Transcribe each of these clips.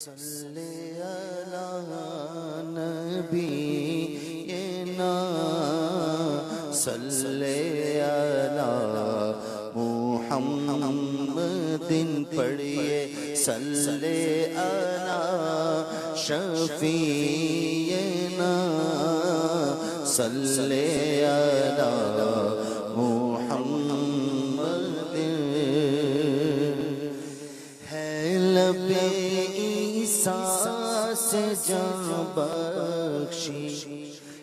صلی علی نبینا صلی علی محمد پڑھیے صلی علی شفیعنا صلی علی محمد ہے لب ساس جان بخشی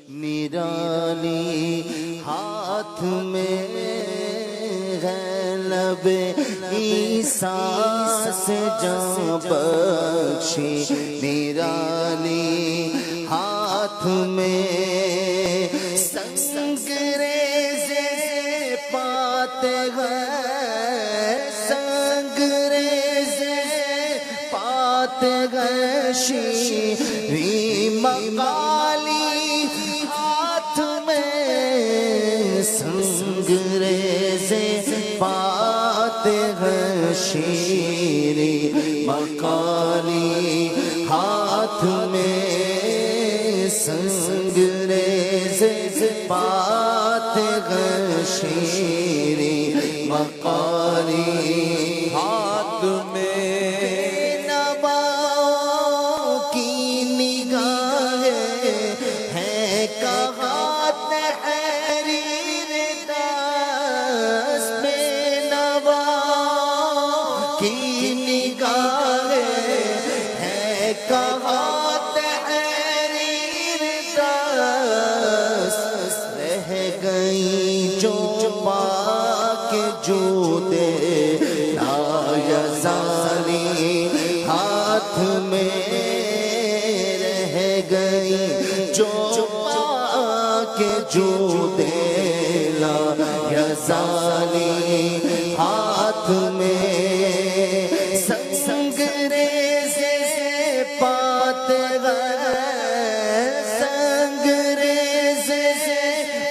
نرالی ہاتھ میں ہے لب ساس جان بخشی نرالی ہاتھ میں سنگریز پاتے ہیں سنگریز شیری مقالی ہاتھ میں سنگریز پاتے ہیں شیری مقالی ہاتھ میں سنگریز پاتے ہیں شیری مقالی ہاتھ میں ہاتھ میں رہ گئی جو کے جو دیلا یزالی ہاتھ میں سنگریز پاتے گئے سنگریز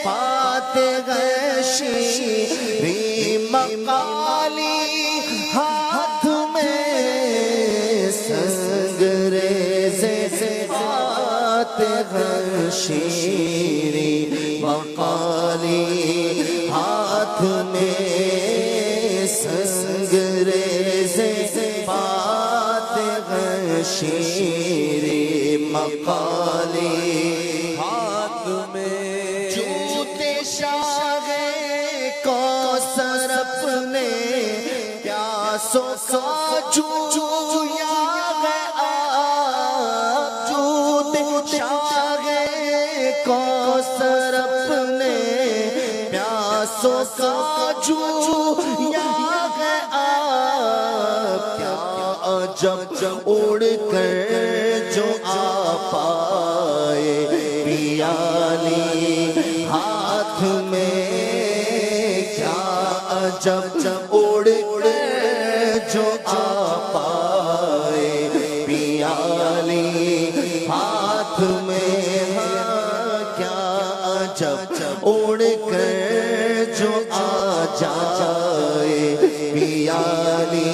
پاتے گئے شیری مقالی ہاتھ میں سنگریز پاتے ہیں شیری مقالی ہاتھ میں سنگریز پاتے ہیں شیری مقالی ہاتھ میں جوتے شاہ کوثر اپنے پیاسوں کا جویا گیا جوتے شاہ کوثر اپنے پیاسوں کا جویا گیا کیا جب اڑ کر جو آ پائے پیالی ہاتھ میں کیا جب اڑ جو آ پائے پیالی ہاتھ میں کیا جب اڑ کر جو آ جائے پیالی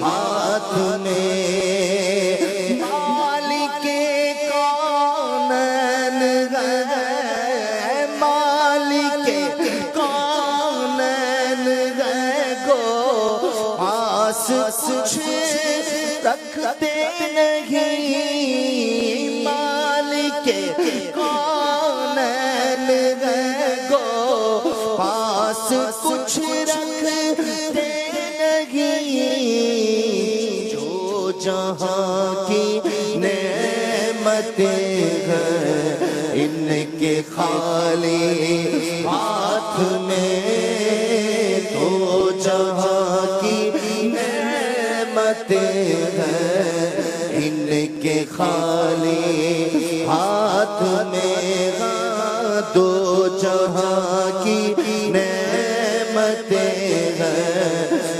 ہاتھ میں مالک کونین ہے مالک کونین ہے گو پاس کچھ رکھتے نہیں مالک کونین ہے گو پاس کچھ رکھتے نہیں جو جہاں کی نعمتیں ہیں ان کے خالی ہاتھ میں تو جہاں کی نعمتیں ہیں ان کے خالی ہاتھ میں دو جہاں کی نعمتیں ہیں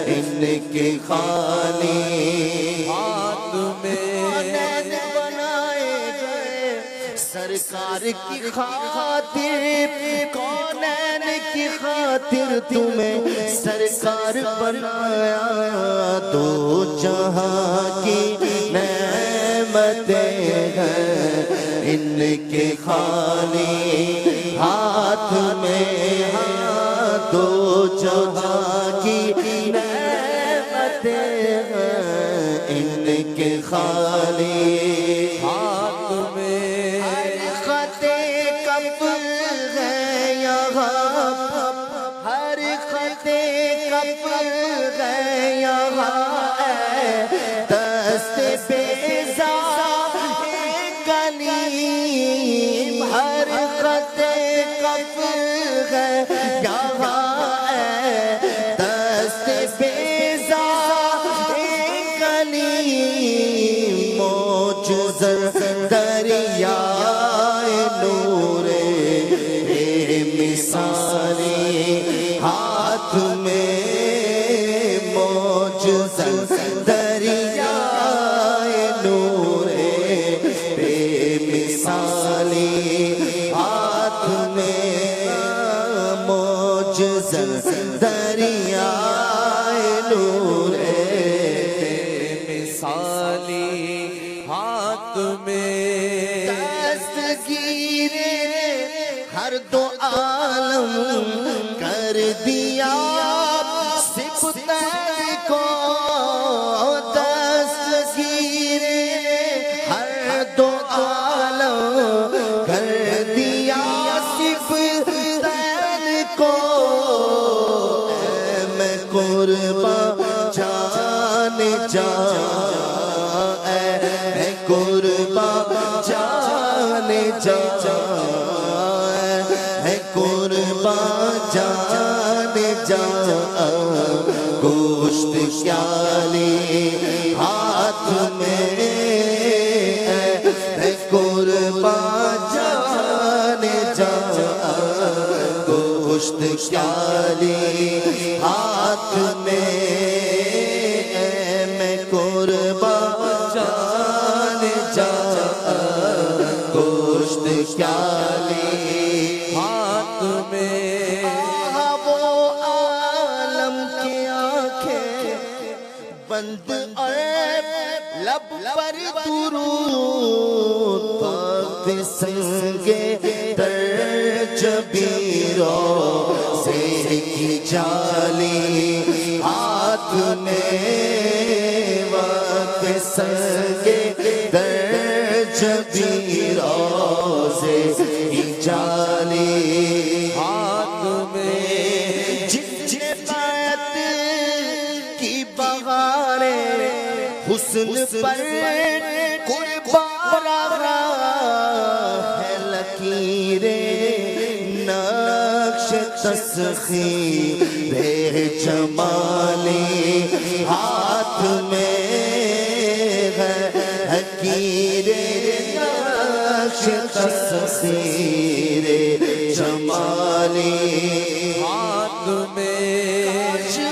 ان کے خالی ہاتھ میں بنائے گئے سرکار کی خاطر کونین کی خاطر تمہیں سرکار بنایا تو جہاں کی نعمتیں ہیں ان کے خالی ہاتھ میں دو جہاں کی نعمتیں ہیں ان کے خالی ہاتھ میں خط کب ہے یہاں ہر خط کب ہے یہاں دست بیزا کلیم ہر خط کب ہے یہاں دست بیزا کلیم معجزہ دریائے نور بے مثالی ہاتھ میں معجزہ دریائے نور بے مثالی ہاتھ میں معجزہ دریائے نور بے مثالی ہاتھ میں دستگیر ہر دو عالم کر دیا صفتیں کو دستگیر ہر دو عالم کر دیا صفتیں کو میں قربان جان جان اے قربان جان جان اے قربان جان جان گوشت کیالی ہاتھ میں اے قربان جان جان گوشت کیالی ہاتھ میں میں قربان جان جان گوشت کیالی ہاتھ میں وہ عالم کی آنکھیں بند اور لب پر درود پاک سنگے در جبیروں سے کی جالی ہاتھ میں وقت سنگے در جبیروں سے کی جالی ہاتھ میں جن بات کی بہاریں حسن پر قربان ہے لکیریں نقش تسخیر جمالی ہاتھ میں ہے لکیریں نقش تسخیر جمالی ہاتھ میں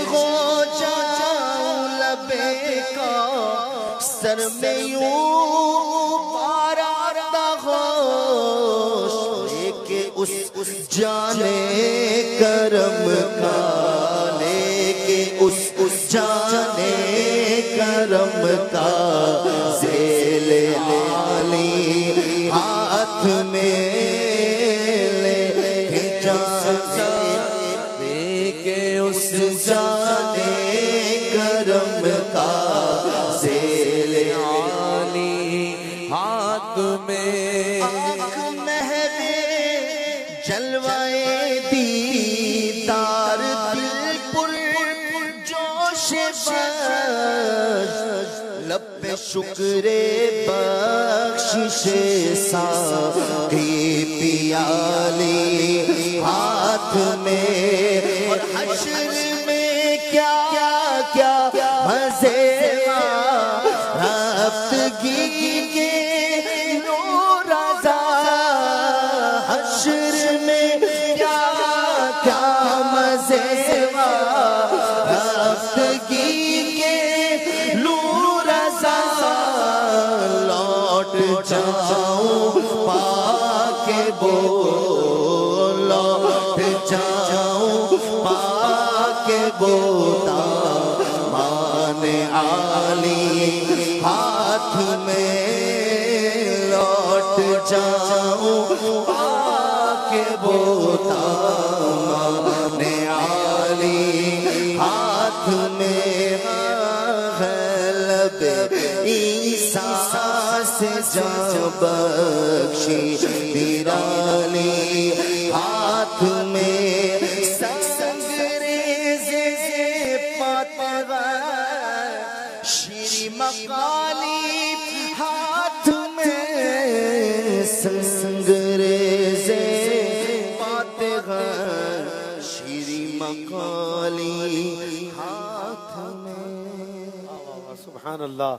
ہو جاؤں لبے کا سر میں یوں پارا خوش لے کے اس جانے کرم کا لے کے اس جانے کرم کا ذیل عالی ہاتھ میں لے کے جانے لے کے اس جانے کرم کا ذیل عالی ہاتھ میں آنکھ مہرے جلوائے دیدار دل پر جوش بخش لب پہ شکر بخشش ساقی پیالی ہاتھ میں اور حشر میں کیا کیا مزے رفتگی کے نور رضا حشر میں کیا کیا مزے رفتگی کے نور رضا لوٹ جاؤں پاک بول لوٹ جاؤں پاک بوتا مان عالی ہاتھ ہاتھ میں لوٹ جاؤں پاکے دامن عالی ہاتھ میں غلب عیسیٰ سے جان بخشی نرالی ہاتھ میں سنگریز پاتغ شیری مقالی ہاتھ میں سنگریز پاتغ شیری مقالی ہاتھ میں. سبحان اللہ.